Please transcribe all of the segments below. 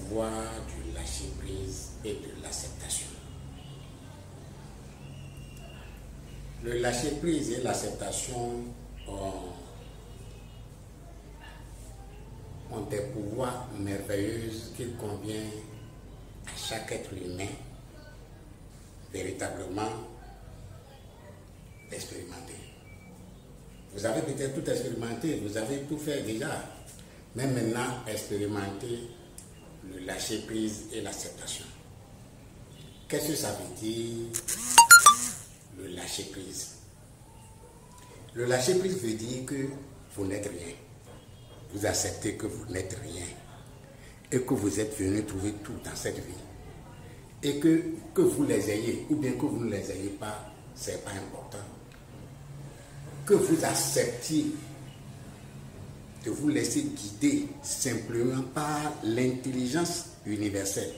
pouvoir du lâcher-prise et de l'acceptation. Le lâcher-prise et l'acceptation ont des pouvoirs merveilleux qu'il convient à chaque être humain véritablement d'expérimenter. Vous avez peut-être tout expérimenté, vous avez tout fait déjà, mais maintenant expérimentez le lâcher-prise et l'acceptation. Qu'est-ce que ça veut dire, le lâcher-prise? Le lâcher-prise veut dire que vous n'êtes rien. Vous acceptez que vous n'êtes rien et que vous êtes venu trouver tout dans cette vie. Et que vous les ayez ou bien que vous ne les ayez pas, ce n'est pas important. Que vous acceptiez de vous laisser guider simplement par l'intelligence universelle.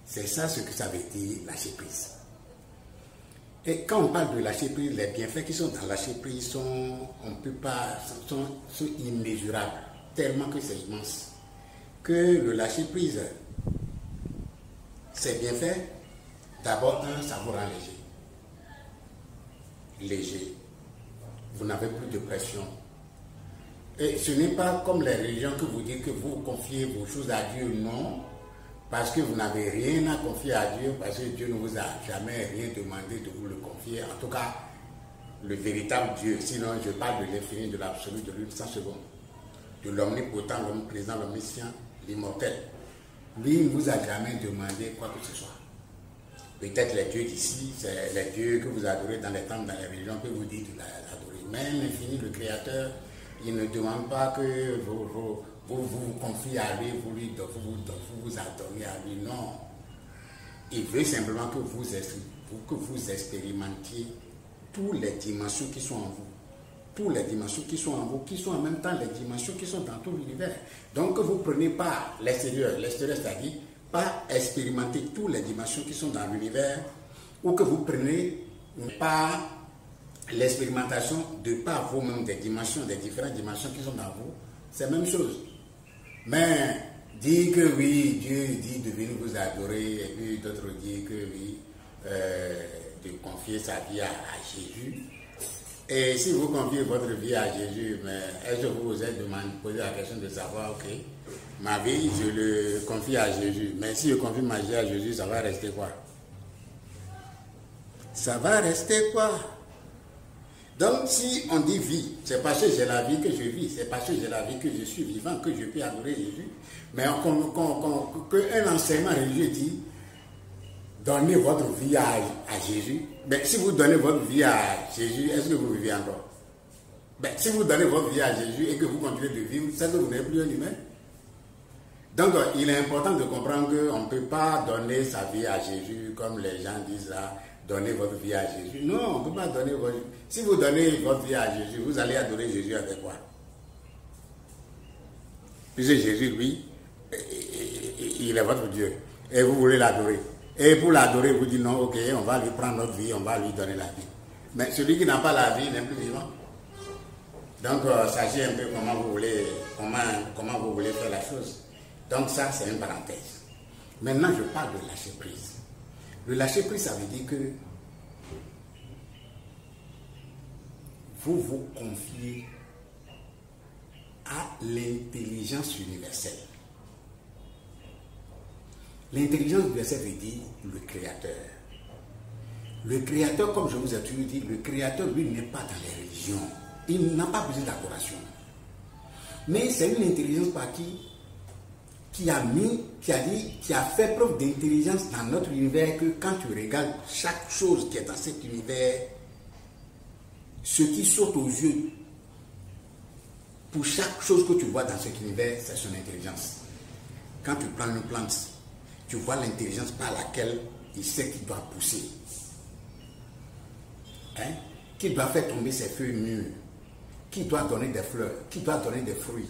C'est ça ce que ça veut dire lâcher prise. Et quand on parle de lâcher prise, les bienfaits qui sont dans lâcher prise sont immésurables, tellement que c'est immense. Que le lâcher prise, c'est bienfaits. D'abord, ça vous rend léger. Léger. Vous n'avez plus de pression. Et ce n'est pas comme les religions que vous dites que vous confiez vos choses à Dieu, non. Parce que vous n'avez rien à confier à Dieu, parce que Dieu ne vous a jamais rien demandé de vous le confier. En tout cas, le véritable Dieu. Sinon, je parle de l'infini, de l'absolu, de l'une sans seconde. De l'omnipotent, l'omniprésent, l'omniscient, l'immortel. Lui ne vous a jamais demandé quoi que ce soit. Peut-être les dieux d'ici, c'est les dieux que vous adorez dans les temples, dans les religions, que vous dites de l'adorer. Mais l'infini, le Créateur, il ne demande pas que vous vous confiez à lui, vous vous adorez à lui. Non. Il veut simplement que vous expérimentiez toutes les dimensions qui sont en vous. Toutes les dimensions qui sont en vous, qui sont en même temps les dimensions qui sont dans tout l'univers. Donc que vous ne prenez pas l'extérieur, c'est-à-dire pas expérimenter toutes les dimensions qui sont dans l'univers, ou que vous prenez pas l'expérimentation de par vous-même des dimensions, des différentes dimensions qui sont dans vous, c'est la même chose. Mais dire que oui, Dieu dit de venir vous adorer, et puis d'autres disent que oui, de confier sa vie à Jésus. Et si vous confiez votre vie à Jésus, mais est-ce que vous vous êtes posé la question de savoir, ok, ma vie, je le confie à Jésus, mais si je confie ma vie à Jésus, ça va rester quoi? Ça va rester quoi? Donc si on dit vie, c'est parce que j'ai la vie que je vis, c'est parce que j'ai la vie que je suis vivant, que je peux adorer Jésus. Mais qu'un enseignement religieux dit, donnez votre vie à Jésus. Ben, si vous donnez votre vie à Jésus, est-ce que vous vivez encore? Ben, si vous donnez votre vie à Jésus et que vous continuez de vivre, c'est que vous n'êtes plus un humain. Donc, il est important de comprendre qu'on ne peut pas donner sa vie à Jésus comme les gens disent là, donnez votre vie à Jésus. Non, on ne peut pas donner votre vie. Si vous donnez votre vie à Jésus, vous allez adorer Jésus avec quoi? Puisque Jésus, lui, il est votre Dieu. Et vous voulez l'adorer. Et pour l'adorer, vous dites non, ok, on va lui prendre notre vie, on va lui donner la vie. Mais celui qui n'a pas la vie n'est plus vivant. Donc, sachez un peu comment vous voulez faire la chose. Donc ça, c'est une parenthèse. Maintenant, je parle de lâcher prise. Le lâcher prise, ça veut dire que vous vous confiez à l'intelligence universelle. L'intelligence universelle veut dire le Créateur. Le Créateur, comme je vous ai toujours dit, le Créateur, lui, n'est pas dans les religions. Il n'a pas besoin d'adoration. Mais c'est une intelligence par qui a fait preuve d'intelligence dans notre univers, que quand tu regardes chaque chose qui est dans cet univers, ce qui saute aux yeux, pour chaque chose que tu vois dans cet univers, c'est son intelligence. Quand tu prends une plante, tu vois l'intelligence par laquelle il sait qu'il doit pousser. Hein? Qu'il doit faire tomber ses feuilles mûres, qu'il doit donner des fleurs, qu'il doit donner des fruits.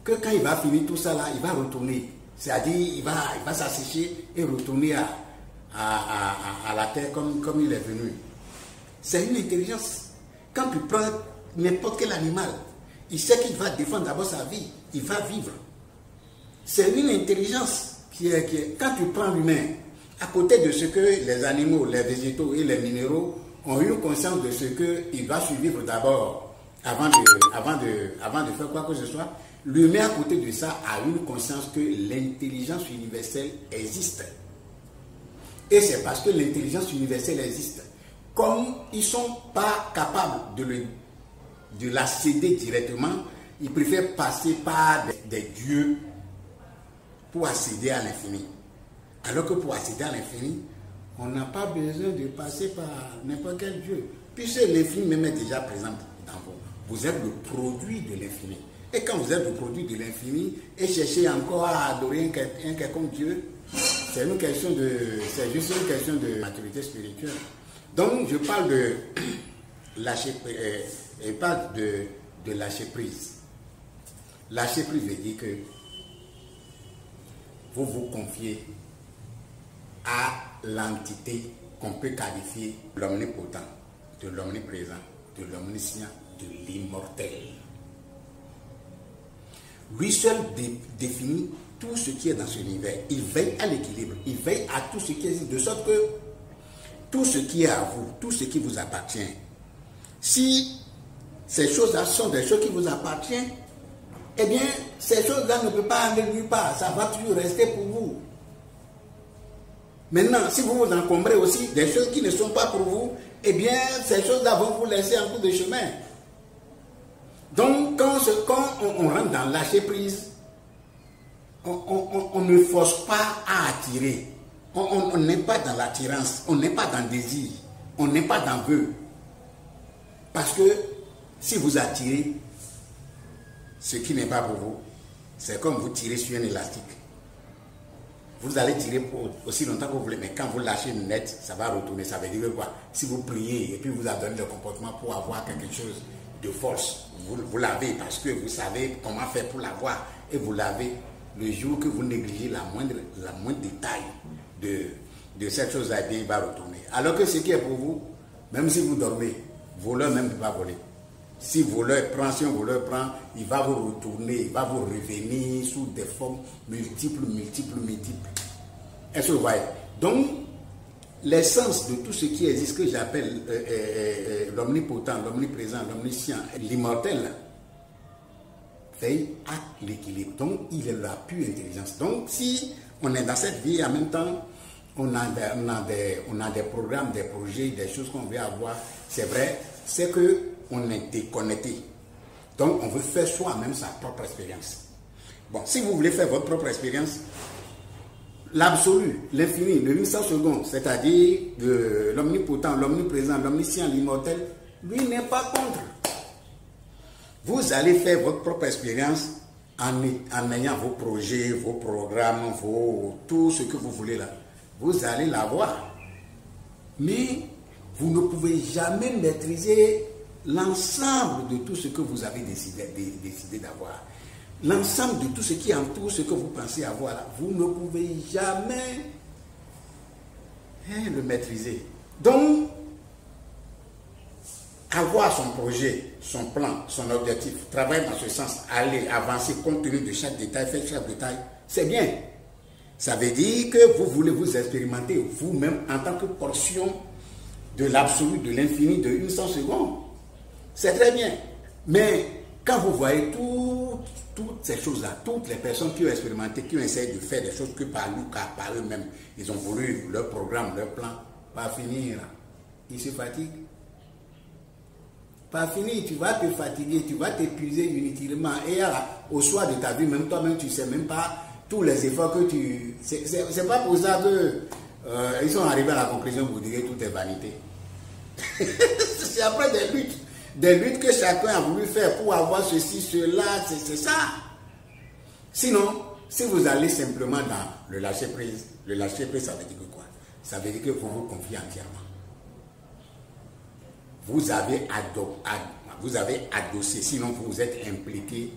Que quand il va finir tout ça là, il va retourner. C'est-à-dire, il va s'assécher et retourner à la terre comme il est venu. C'est une intelligence. Quand tu prends n'importe quel animal, il sait qu'il va défendre d'abord sa vie. Il va vivre. C'est une intelligence qui est... Quand tu prends l'humain, à côté de ce que les animaux, les végétaux et les minéraux ont eu conscience de ce qu'il va survivre d'abord avant de faire quoi que ce soit, l'humain à côté de ça a une conscience que l'intelligence universelle existe. Et c'est parce que l'intelligence universelle existe. Comme ils ne sont pas capables de la céder directement, ils préfèrent passer par des dieux pour accéder à l'infini. Alors que pour accéder à l'infini, on n'a pas besoin de passer par n'importe quel dieu. Puisque l'infini même est déjà présent dans vous. Vous êtes le produit de l'infini. Et quand vous êtes le produit de l'infini et cherchez encore à adorer un quelconque dieu, c'est juste une question de maturité spirituelle. Donc je parle de lâcher prise. Lâcher prise veut dire que vous vous confiez à l'entité qu'on peut qualifier de l'omnipotent, de l'omniprésent, de l'omniscient, de l'immortel. Lui seul définit tout ce qui est dans ce univers. Il veille à l'équilibre, il veille à tout ce qui existe, de sorte que tout ce qui est à vous, tout ce qui vous appartient, si ces choses-là sont des choses qui vous appartiennent, eh bien, ces choses-là ne peuvent pas aller nulle part, ça va toujours rester pour vous. Maintenant, si vous vous encombrez aussi des choses qui ne sont pas pour vous, eh bien, ces choses-là vont vous laisser en cours de chemin. Donc, quand on rentre dans lâcher prise, on ne force pas à attirer. On n'est pas dans l'attirance, on n'est pas dans le désir, on n'est pas dans le vœu. Parce que si vous attirez ce qui n'est pas pour vous, c'est comme vous tirez sur un élastique. Vous allez tirer pour aussi longtemps que vous voulez, mais quand vous lâchez net, ça va retourner. Ça veut dire quoi? Si vous priez et puis vous avez le comportement pour avoir quelque chose de force, vous l'avez parce que vous savez comment faire pour l'avoir et vous l'avez. Le jour que vous négligez la moindre détail de cette chose-là, il va retourner. Alors que ce qui est pour vous, même si vous dormez, voleur même ne peut pas voler. Si un voleur prend, il va vous retourner, il va vous revenir sous des formes multiples. Est-ce que vous voyez? Donc, l'essence de tout ce qui existe, que j'appelle l'omnipotent, l'omniprésent, l'omniscient, l'immortel, veille à l'équilibre. Donc, il est la pure intelligence. Donc, si on est dans cette vie, en même temps, on a des programmes, des projets, des choses qu'on veut avoir, c'est vrai, c'est qu'on est déconnecté. Donc, on veut faire soi-même sa propre expérience. Bon, si vous voulez faire votre propre expérience, l'absolu, l'infini, le 800 secondes, c'est-à-dire l'omnipotent, l'omniprésent, l'omniscient, l'immortel, lui n'est pas contre. Vous allez faire votre propre expérience en ayant vos projets, vos programmes, tout ce que vous voulez là. Vous allez l'avoir. Mais vous ne pouvez jamais maîtriser l'ensemble de tout ce que vous avez décidé d'avoir. L'ensemble de tout ce qui entoure ce que vous pensez avoir là. Vous ne pouvez jamais le maîtriser. Donc, avoir son projet, son plan, son objectif, travailler dans ce sens, aller avancer compte tenu de chaque détail, faire chaque détail, c'est bien. Ça veut dire que vous voulez vous expérimenter vous-même en tant que portion de l'absolu, de l'infini, de 100 secondes. C'est très bien. Mais quand vous voyez toutes ces choses-là, toutes les personnes qui ont expérimenté, qui ont essayé de faire des choses que par eux-mêmes, ils ont voulu leur programme, leur plan, pas finir, ils se fatiguent. Pas fini, tu vas te fatiguer, tu vas t'épuiser inutilement. Et au soir de ta vie, même toi-même, tu ne sais même pas tous les efforts que tu... C'est pas pour ça qu'ils sont arrivés à la conclusion pour dire que tout est vanité. C'est après des luttes que chacun a voulu faire pour avoir ceci, cela, c'est ça. Sinon, si vous allez simplement dans le lâcher-prise, ça veut dire quoi? Ça veut dire que vous vous confiez entièrement. Vous avez adossé, sinon vous êtes impliqué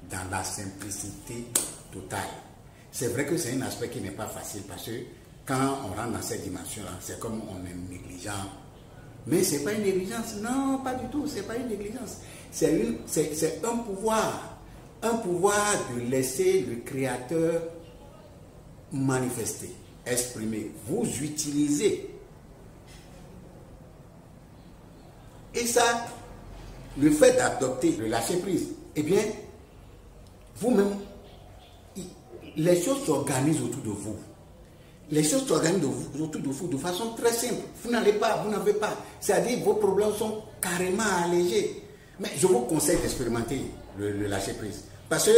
dans la simplicité totale. C'est vrai que c'est un aspect qui n'est pas facile parce que quand on rentre dans cette dimension-là, c'est comme on est négligent. Mais ce n'est pas une négligence, non, pas du tout, ce n'est pas une négligence. C'est un pouvoir un pouvoir de laisser le Créateur manifester, exprimer. Vous utilisez. Et ça, le fait d'adopter le lâcher-prise, eh bien, vous-même, les choses s'organisent autour de vous. Les choses s'organisent autour de vous de façon très simple. Vous n'avez pas. C'est-à-dire vos problèmes sont carrément allégés. Mais je vous conseille d'expérimenter le lâcher-prise. Parce que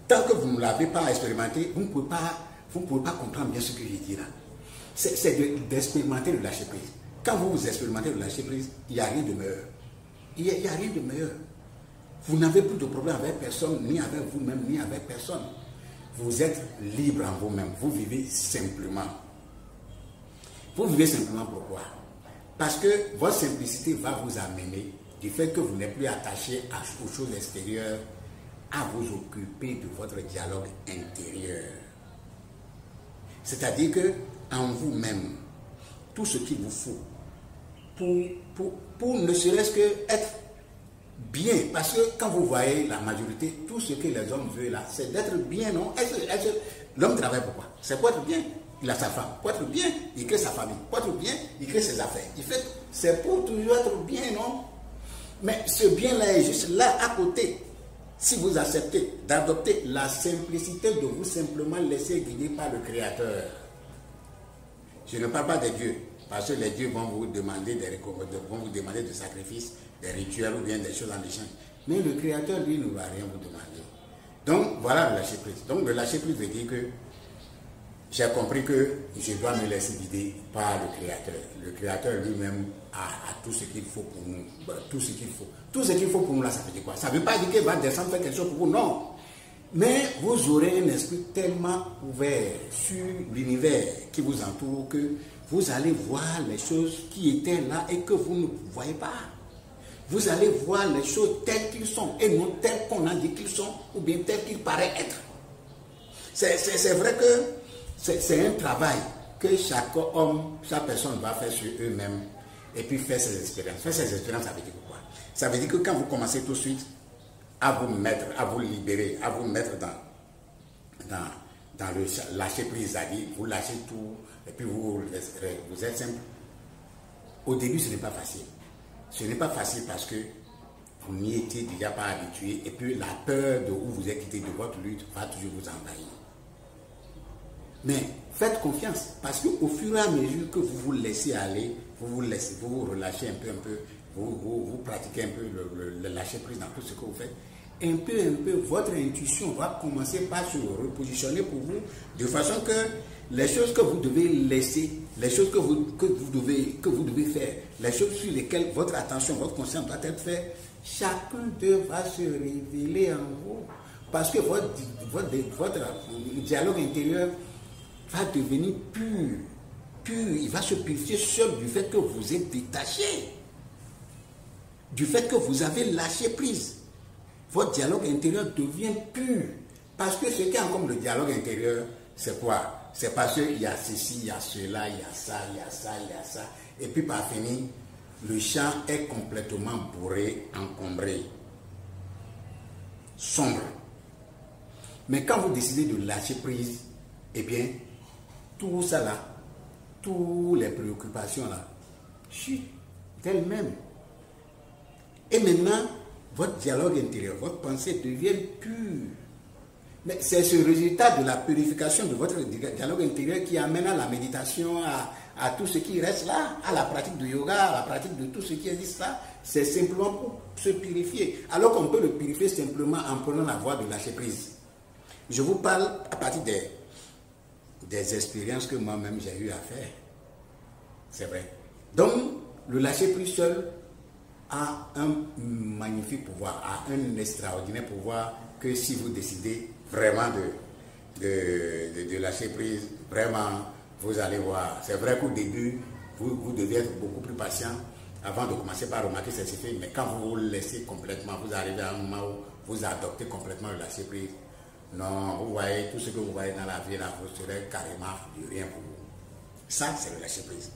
tant que vous ne l'avez pas expérimenté, vous ne pouvez pas comprendre bien ce que je dis là. C'est d'expérimenter le lâcher-prise. Quand vous expérimentez le lâcher-prise, il n'y a rien de meilleur. Il n'y a rien de meilleur. Vous n'avez plus de problème avec personne, ni avec vous-même, ni avec personne. Vous êtes libre en vous-même. Vous vivez simplement. Vous vivez simplement pourquoi? Parce que votre simplicité va vous amener, du fait que vous n'êtes plus attaché aux choses extérieures, à vous occuper de votre dialogue intérieur. C'est-à-dire que en vous-même, tout ce qu'il vous faut pour ne serait-ce que être bien, parce que quand vous voyez la majorité, tout ce que les hommes veulent là, c'est d'être bien, non? L'homme travaille pourquoi? C'est pour être bien. Il a sa femme. Pour être bien, il crée sa famille. Pour être bien, il crée ses affaires. C'est pour toujours être bien, non? Mais ce bien-là est juste là, à côté. Si vous acceptez d'adopter la simplicité de vous simplement laisser guider par le Créateur. Je ne parle pas des dieux, parce que les dieux vont vous demander des sacrifices, des rituels ou bien des choses en échange. Mais le Créateur, lui, ne va rien vous demander. Donc, voilà le lâcher-prise. Donc, le lâcher-prise veut dire que j'ai compris que je dois me laisser guider par le Créateur. Le Créateur lui-même a tout ce qu'il faut pour nous. Tout ce qu'il faut. Tout ce qu'il faut pour nous, là, ça veut dire quoi? Ça ne veut pas dire qu'il va descendre faire quelque chose pour vous, non. Mais vous aurez un esprit tellement ouvert sur l'univers qui vous entoure que vous allez voir les choses qui étaient là et que vous ne voyez pas. Vous allez voir les choses telles qu'elles sont et non telles qu'on a dit qu'ils sont ou bien telles qu'ils paraissent être. C'est vrai que c'est un travail que chaque homme, chaque personne va faire sur eux-mêmes et puis faire ses expériences. Faire ses expériences, ça veut dire quoi? Ça veut dire que quand vous commencez tout de suite à vous mettre, à vous libérer, à vous mettre dans le lâcher prise, c'est-à-dire vous lâchez tout et puis vous êtes simple. Au début, ce n'est pas facile. Ce n'est pas facile parce que vous n'y étiez déjà pas habitué et puis la peur de où vous êtes quitté de votre lutte va toujours vous envahir. Mais faites confiance parce qu'au fur et à mesure que vous vous laissez aller, vous vous relâchez un peu, vous pratiquez un peu le lâcher prise dans tout ce que vous faites. Un peu, votre intuition va commencer par se repositionner pour vous de façon que les choses que vous devez laisser, les choses que vous devez faire, les choses sur lesquelles votre attention, votre conscience doit être faite, chacun d'eux va se révéler en vous. Parce que votre dialogue intérieur va devenir pur. Il va se purifier seul du fait que vous êtes détaché. Du fait que vous avez lâché prise. Votre dialogue intérieur devient pur. Parce que ce qui est comme le dialogue intérieur, c'est quoi? C'est parce qu'il y a ceci, il y a cela, il y a ça, il y a ça, il y a ça. Et puis par fini, le champ est complètement bourré, encombré, sombre. Mais quand vous décidez de lâcher prise, eh bien, tout ça là, toutes les préoccupations là, chutent d'elles-mêmes. Et maintenant, votre dialogue intérieur, votre pensée devient pure. Mais c'est ce résultat de la purification de votre dialogue intérieur qui amène à la méditation, à tout ce qui reste là, à la pratique de yoga, à la pratique de tout ce qui existe là. C'est simplement pour se purifier. Alors qu'on peut le purifier simplement en prenant la voie de lâcher prise. Je vous parle à partir des expériences que moi-même j'ai eu à faire. C'est vrai. Donc, le lâcher prise seul a un magnifique pouvoir, a un extraordinaire pouvoir que si vous décidez vraiment de lâcher prise, vraiment, vous allez voir. C'est vrai qu'au début, vous devez être beaucoup plus patient avant de commencer par remarquer ces effets, mais quand vous vous laissez complètement, vous arrivez à un moment où vous adoptez complètement le lâcher prise. Non, vous voyez, tout ce que vous voyez dans la vie, là, vous serez carrément de rien pour vous. Ça, c'est le lâcher prise.